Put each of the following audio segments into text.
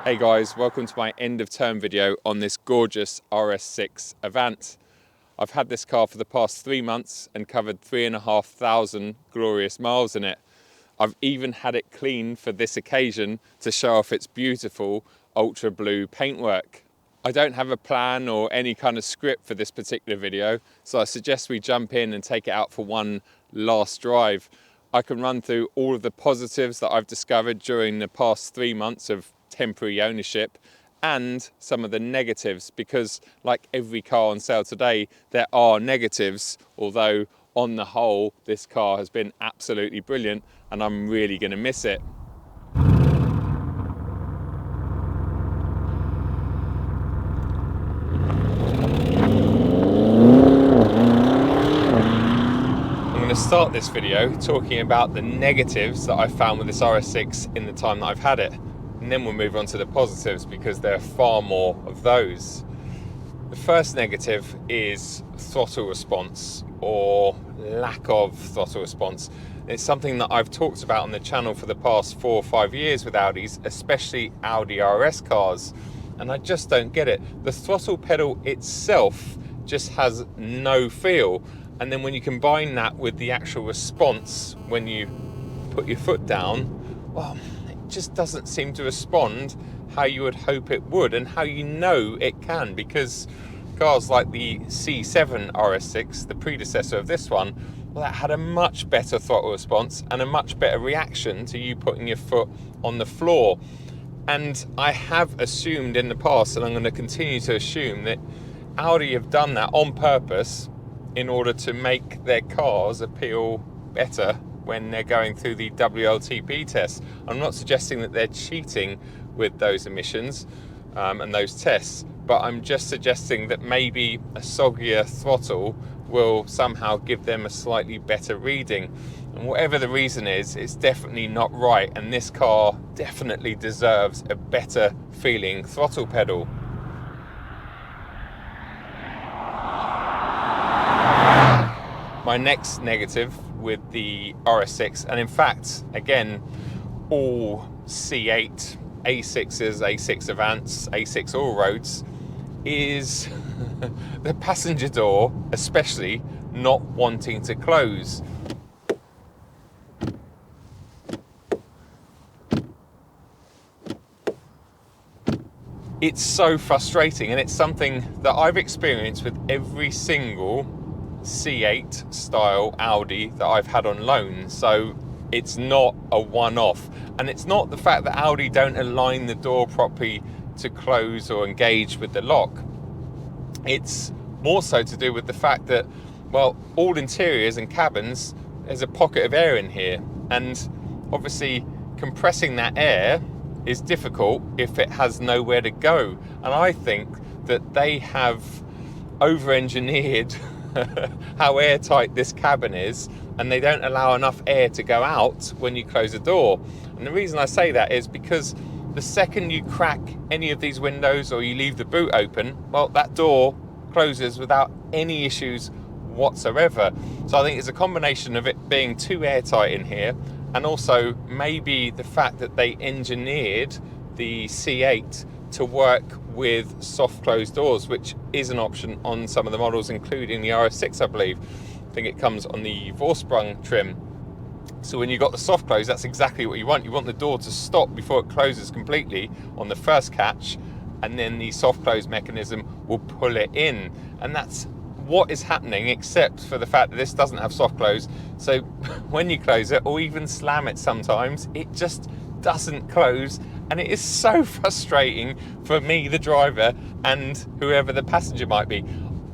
Hey guys, welcome to my end of term video on this gorgeous RS6 Avant. I've had this car for the past 3 months and covered 3,500 glorious miles in it. I've even had it cleaned for this occasion to show off its beautiful ultra blue paintwork. I don't have a plan or any kind of script for this particular video, so I suggest we jump in and take it out for one last drive. I can run through all of the positives that I've discovered during the past 3 months of temporary ownership and some of the negatives, because like every car on sale today, there are negatives, although on the whole, this car has been absolutely brilliant and I'm really going to miss it. I'm going to start this video talking about the negatives that I've found with this RS6 in the time that I've had it. And then we'll move on to the positives, because there are far more of those. The first negative is throttle response, or lack of throttle response. It's something that I've talked about on the channel for the past 4 or 5 years with Audis, especially Audi RS cars, and I just don't get it. The throttle pedal itself just has no feel, and then when you combine that with the actual response when you put your foot down, well, just doesn't seem to respond how you would hope it would, and how you know it can, because cars like the C7 RS6, the predecessor of this one, well, that had a much better throttle response and a much better reaction to you putting your foot on the floor. And I have assumed in the past, and I'm going to continue to assume, that Audi have done that on purpose in order to make their cars appeal better when they're going through the WLTP test. I'm not suggesting that they're cheating with those emissions and those tests, but I'm just suggesting that maybe a soggier throttle will somehow give them a slightly better reading. And whatever the reason is, it's definitely not right, and this car definitely deserves a better feeling throttle pedal. My next negative with the RS6, and in fact, again, all C8, A6s, A6 Avants, A6 Allroads, is the passenger door, especially, not wanting to close. It's so frustrating, and it's something that I've experienced with every single C8 style Audi that I've had on loan, so it's not a one-off. And it's not the fact that Audi don't align the door properly to close or engage with the lock. It's more so to do with the fact that, well, all interiors and cabins, there's a pocket of air in here, and obviously compressing that air is difficult if it has nowhere to go. And I think that they have over-engineered how airtight this cabin is, and they don't allow enough air to go out when you close a door. And the reason I say that is because the second you crack any of these windows or you leave the boot open, well, that door closes without any issues whatsoever. So I think it's a combination of it being too airtight in here, and also maybe the fact that they engineered the C8 to work with soft closed doors, which is an option on some of the models, including the RS6, I believe. I think it comes on the Vorsprung trim. So when you've got the soft close, that's exactly what you want. You want the door to stop before it closes completely on the first catch, and then the soft close mechanism will pull it in. And that's what is happening, except for the fact that this doesn't have soft close. So when you close it, or even slam it sometimes, it just doesn't close, and it is so frustrating for me, the driver, and whoever the passenger might be.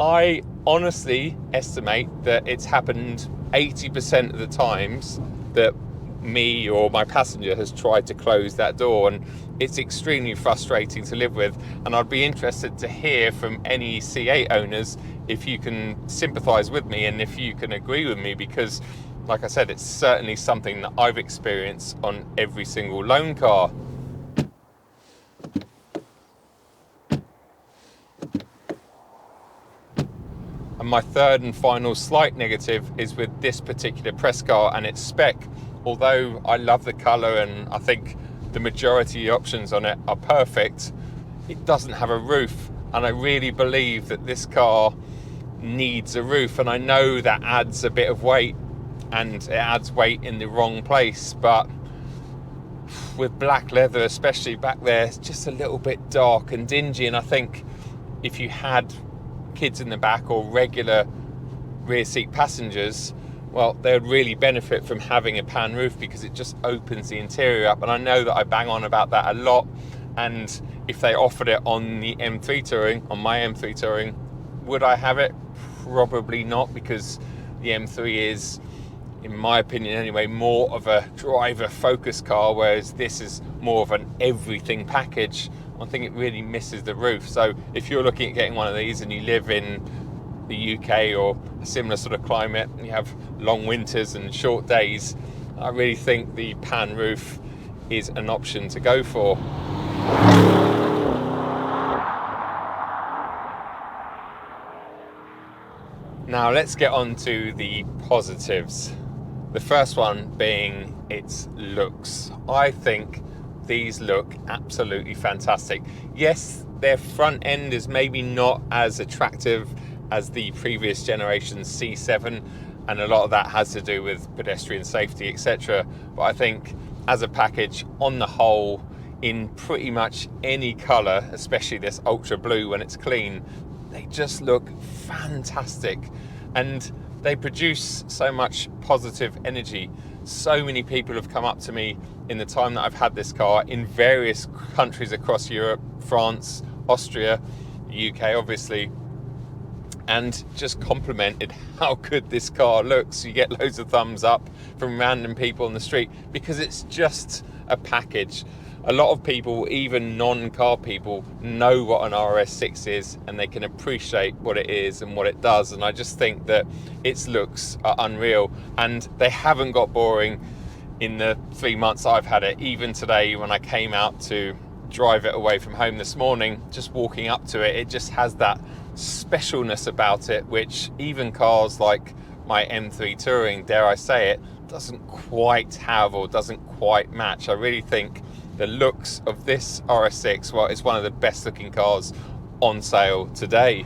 I honestly estimate that it's happened 80% of the times that me or my passenger has tried to close that door, and it's extremely frustrating to live with. And I'd be interested to hear from any C8 owners if you can sympathize with me and if you can agree with me, because like I said, it's certainly something that I've experienced on every single loan car. And my third and final slight negative is with this particular press car and its spec. Although I love the colour and I think the majority of the options on it are perfect, it doesn't have a roof. And I really believe that this car needs a roof, and I know that adds a bit of weight, and it adds weight in the wrong place, but with black leather, especially back there, it's just a little bit dark and dingy. And I think if you had kids in the back or regular rear seat passengers, well, they would really benefit from having a pan roof, because it just opens the interior up. And I know that I bang on about that a lot, and if they offered it on the M3 Touring, on my M3 Touring, would I have it? Probably not, because the M3 is, in my opinion anyway, more of a driver focused car, whereas this is more of an everything package. I think it really misses the roof. So if you're looking at getting one of these and you live in the UK or a similar sort of climate, and you have long winters and short days, I really think the pan roof is an option to go for. Now let's get on to the positives. The first one being its looks. I think these look absolutely fantastic. Yes, their front end is maybe not as attractive as the previous generation C7, and a lot of that has to do with pedestrian safety, etc. But I think as a package, on the whole, in pretty much any colour, especially this ultra blue when it's clean, they just look fantastic, and they produce so much positive energy. So many people have come up to me in the time that I've had this car in various countries across Europe, France, Austria, the UK obviously, and just complimented how good this car looks. You get loads of thumbs up from random people on the street, because it's just a package. A lot of people, even non-car people, know what an RS6 is, and they can appreciate what it is and what it does. And I just think that its looks are unreal, and they haven't got boring in the 3 months I've had it. Even today, when I came out to drive it away from home this morning, just walking up to it, it just has that specialness about it, which even cars like my M3 Touring, dare I say it, doesn't quite have or doesn't quite match. I really think the looks of this RS6, well, it's one of the best looking cars on sale today.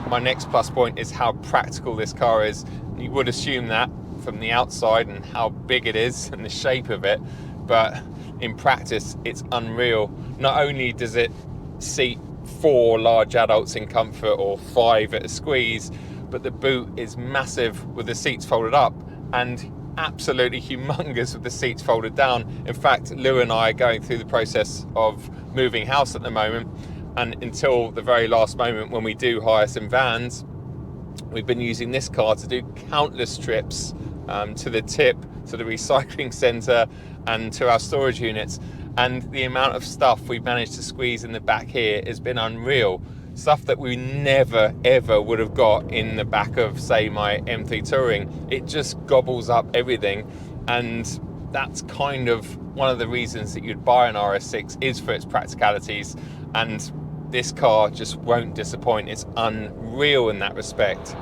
My next plus point is how practical this car is. You would assume that from the outside and how big it is and the shape of it, but in practice it's unreal. Not only does it seat 4 large adults in comfort, or 5 at a squeeze, but the boot is massive with the seats folded up, and absolutely humongous with the seats folded down. In fact, Lou and I are going through the process of moving house at the moment, and until the very last moment when we do hire some vans, we've been using this car to do countless trips to the tip, to the recycling centre, and to our storage units. And the amount of stuff we've managed to squeeze in the back here has been unreal. Stuff that we never ever would have got in the back of, say, my M3 Touring. It just gobbles up everything, and that's kind of one of the reasons that you'd buy an RS6, is for its practicalities, and this car just won't disappoint. It's unreal in that respect.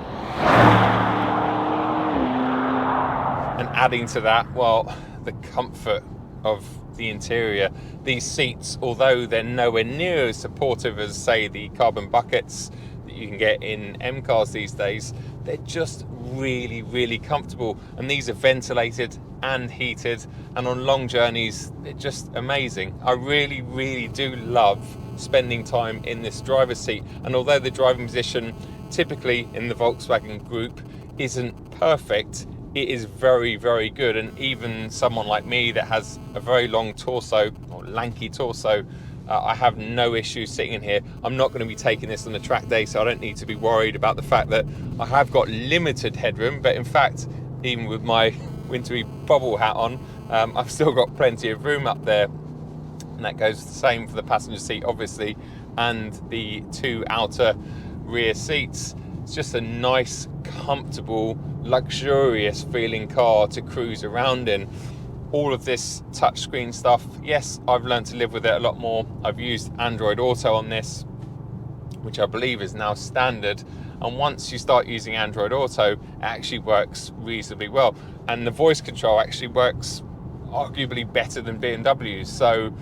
And adding to that, well, the comfort of the interior. These seats, although they're nowhere near as supportive as, say, the carbon buckets that you can get in M cars these days, they're just really, really comfortable. And these are ventilated and heated, and on long journeys, they're just amazing. I really, really do love spending time in this driver's seat. And although the driving position typically in the Volkswagen group isn't perfect, it is very, very good. And even someone like me that has a very long torso, or lanky torso, I have no issue sitting in here. I'm not going to be taking this on a track day, so I don't need to be worried about the fact that I have got limited headroom. But in fact, even with my wintry bobble hat on, I've still got plenty of room up there. And that goes the same for the passenger seat, obviously, and the 2 outer rear seats. It's just a nice, comfortable, luxurious feeling car to cruise around in. All of this touchscreen stuff, yes, I've learned to live with it a lot more. I've used Android Auto on this, which I believe is now standard. And once you start using Android Auto, it actually works reasonably well. and the voice control actually works arguably better than BMW's. So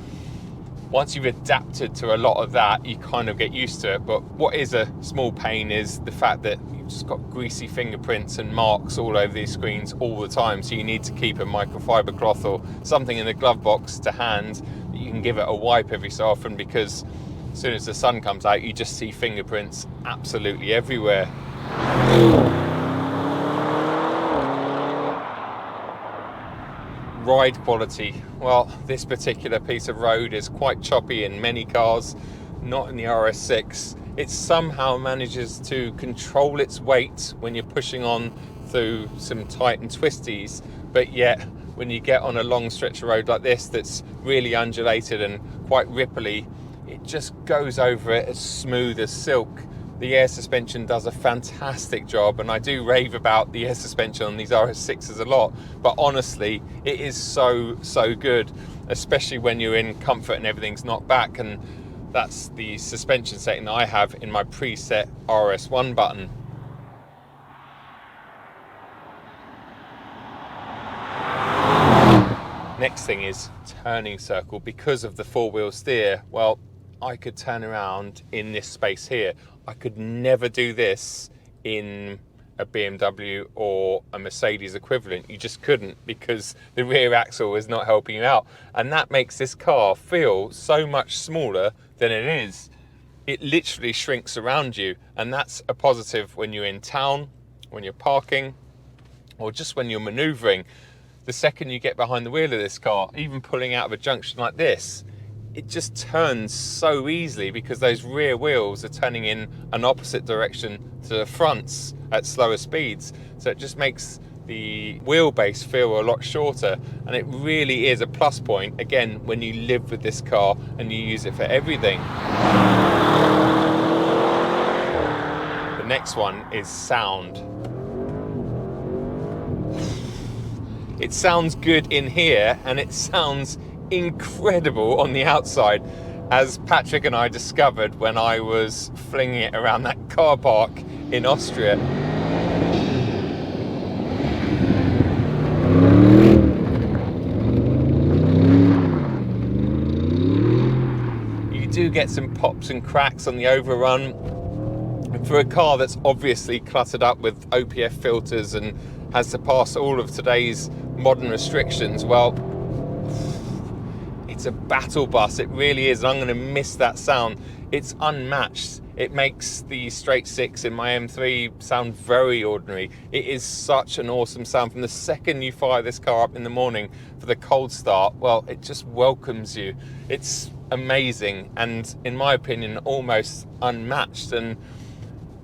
once you've adapted to a lot of that, you kind of get used to it. But what is a small pain is the fact that you've just got greasy fingerprints and marks all over these screens all the time. So you need to keep a microfiber cloth or something in the glove box to hand that you can give it a wipe every so often, because as soon as the sun comes out, you just see fingerprints absolutely everywhere. Ride quality, well, this particular piece of road is quite choppy in many cars, not in the RS6. It somehow manages to control its weight when you're pushing on through some tight and twisties, but yet when you get on a long stretch of road like this that's really undulated and quite ripply, it just goes over it as smooth as silk. The air suspension does a fantastic job, and I do rave about the air suspension on these RS6s a lot, but honestly, it is so good, especially when you're in comfort and everything's knocked back, and that's the suspension setting that I have in my preset RS1 button. Next thing is turning circle. Because of the four-wheel steer, well, I could turn around in this space here. I could never do this in a BMW or a Mercedes equivalent. You just couldn't, because the rear axle is not helping you out. And that makes this car feel so much smaller than it is. It literally shrinks around you. And that's a positive when you're in town, when you're parking, or just when you're maneuvering. The second you get behind the wheel of this car, even pulling out of a junction like this, it just turns so easily because those rear wheels are turning in an opposite direction to the fronts at slower speeds. So it just makes the wheelbase feel a lot shorter, and it really is a plus point, again, when you live with this car and you use it for everything. The next one is sound. It sounds good in here, and it sounds incredible on the outside, as Patrick and I discovered when I was flinging it around that car park in Austria. You do get some pops and cracks on the overrun, and for a car that's obviously cluttered up with OPF filters and has to pass all of today's modern restrictions, well, it's a battle bus. It really is, and I'm going to miss that sound. It's unmatched. It makes the straight six in my M3 sound very ordinary. It is such an awesome sound. From the second you fire this car up in the morning for the cold start, well, it just welcomes you. It's amazing, and in my opinion, almost unmatched. And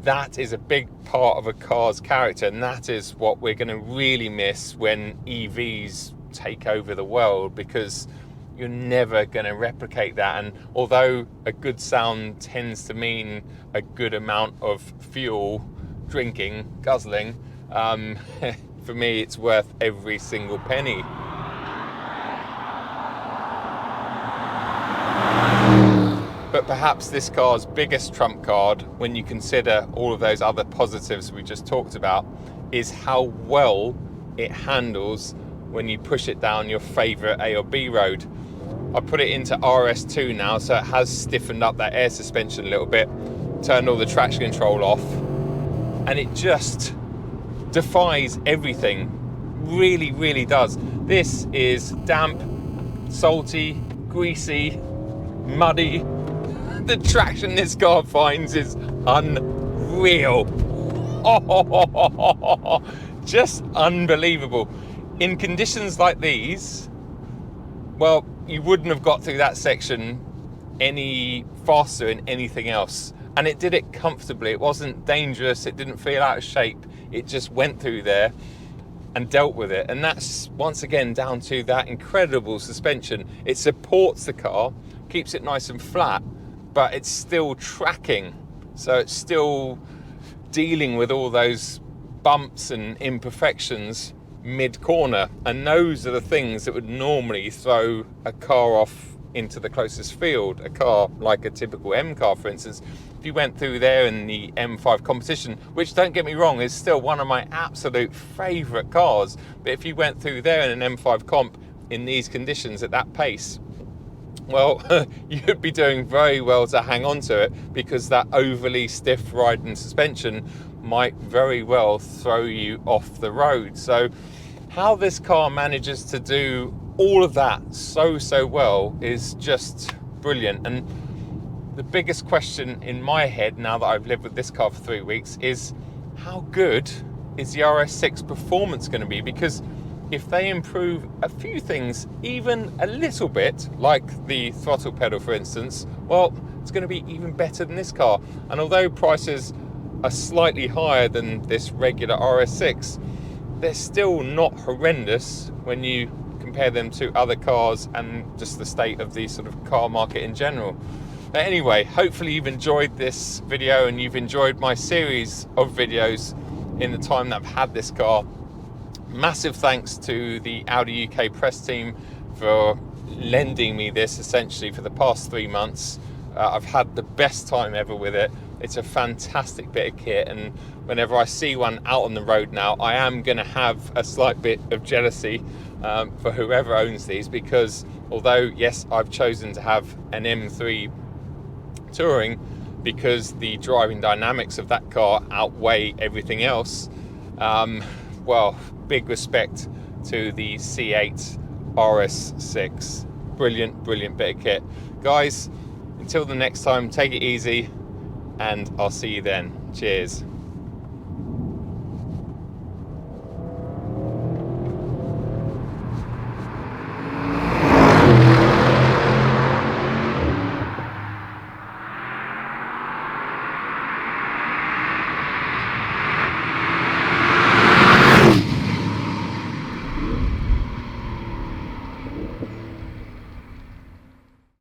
that is a big part of a car's character, and that is what we're going to really miss when EVs take over the world, because you're never going to replicate that. And although a good sound tends to mean a good amount of fuel drinking, guzzling, for me it's worth every single penny. But perhaps this car's biggest trump card, when you consider all of those other positives we just talked about, is how well it handles when you push it down your favourite A or B road. I put it into RS2 now, so it has stiffened up that air suspension a little bit, turned all the traction control off, and it just defies everything. Really, really does. This is damp, salty, greasy, muddy. The traction this car finds is unreal. Oh, just unbelievable. In conditions like these, well, you wouldn't have got through that section any faster in anything else. And it did it comfortably. It wasn't dangerous. It didn't feel out of shape. It just went through there and dealt with it. And that's, once again, down to that incredible suspension. It supports the car, keeps it nice and flat, but it's still tracking. So it's still dealing with all those bumps and imperfections mid-corner, and those are the things that would normally throw a car off into the closest field, a car like a typical M car, for instance. If you went through there in the M5 competition, which, don't get me wrong, is still one of my absolute favourite cars, but if you went through there in an M5 comp in these conditions at that pace, well, you'd be doing very well to hang on to it, because that overly stiff riding suspension might very well throw you off the road. So how this car manages to do all of that so well is just brilliant. And the biggest question in my head, now that I've lived with this car for 3 weeks, is how good is the RS6 performance going to be? Because if they improve a few things even a little bit, like the throttle pedal for instance, well, it's going to be even better than this car. And although prices are slightly higher than this regular RS6, they're still not horrendous when you compare them to other cars and just the state of the sort of car market in general. But anyway, hopefully you've enjoyed this video and you've enjoyed my series of videos in the time that I've had this car. Massive thanks to the Audi UK press team for lending me this essentially for the past 3 months. I've had the best time ever with it. It's a fantastic bit of kit, and whenever I see one out on the road now, I am going to have a slight bit of jealousy for whoever owns these, because although yes, I've chosen to have an M3 Touring because the driving dynamics of that car outweigh everything else, well, big respect to the C8 RS6. Brilliant bit of kit. Guys, until the next time, take it easy, and I'll see you then. Cheers.